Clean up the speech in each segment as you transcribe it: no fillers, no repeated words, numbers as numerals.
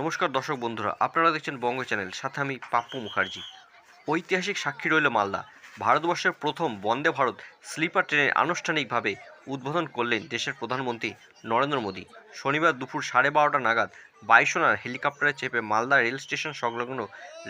নমস্কার দর্শক বন্ধুরা, আপনারা দেখছেন বঙ্গ চ্যানেল, সাথে আমি পাপ্পু মুখার্জি। ঐতিহাসিক সাক্ষী রইল মালদা। ভারতবর্ষের প্রথম বন্দে ভারত স্লিপার ট্রেনের আনুষ্ঠানিকভাবে উদ্বোধন করলেন দেশের প্রধানমন্ত্রী নরেন্দ্র মোদী। শনিবার দুপুর 12:30 নাগাদ বায়ুসেনার হেলিকপ্টারে চেপে মালদা রেল স্টেশন সংলগ্ন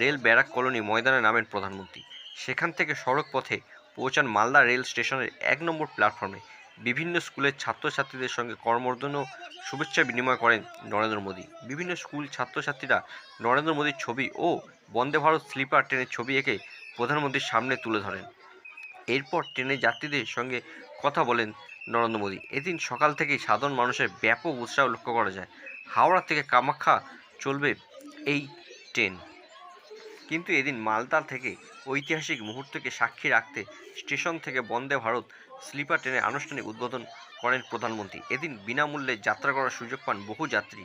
রেল ব্যারাক কলোনি ময়দানে নামেন প্রধানমন্ত্রী। সেখান থেকে সড়ক পথে পৌঁছান মালদা রেল স্টেশনের 1 নম্বর প্ল্যাটফর্মে। বিভিন্ন স্কুলের ছাত্রছাত্রীদের সঙ্গে করমর্দন ও শুভেচ্ছা বিনিময় করেন নরেন্দ্র মোদী। বিভিন্ন স্কুল ছাত্রছাত্রীরা নরেন্দ্র মোদীর ছবি ও বন্দে ভারত স্লিপার ট্রেনের ছবি এঁকে প্রধানমন্ত্রীর সামনে তুলে ধরেন। এরপর ট্রেনের যাত্রীদের সঙ্গে কথা বলেন নরেন্দ্র মোদী। এদিন সকাল থেকেই সাধারণ মানুষের ব্যাপক উৎসাহ লক্ষ্য করা যায়। হাওড়া থেকে কামাখ্যা চলবে এই ট্রেন, কিন্তু এদিন মালদা থেকে ঐতিহাসিক মুহূর্তকে সাক্ষী রাখতে স্টেশন থেকে বন্দে ভারত স্লিপার ট্রেনের আনুষ্ঠানিক উদ্বোধন করেন প্রধানমন্ত্রী। এদিন বিনামূল্যে যাত্রা করার সুযোগ পান বহু যাত্রী।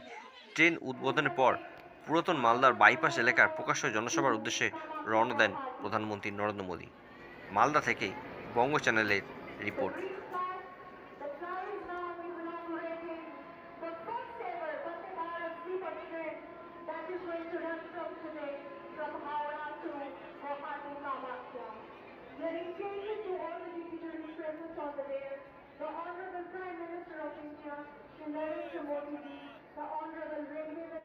ট্রেন উদ্বোধনের পর পুরাতন মালদার বাইপাস এলাকার প্রকাশ্য জনসভার উদ্দেশ্যে রওনা দেন প্রধানমন্ত্রী নরেন্দ্র মোদী। মালদা থেকে বঙ্গ চ্যানেলের report. Getting changes to all the dignitaries present on the day, the Honorable Prime Minister of India, Shri Narendra Modi ji, the Honorable Railway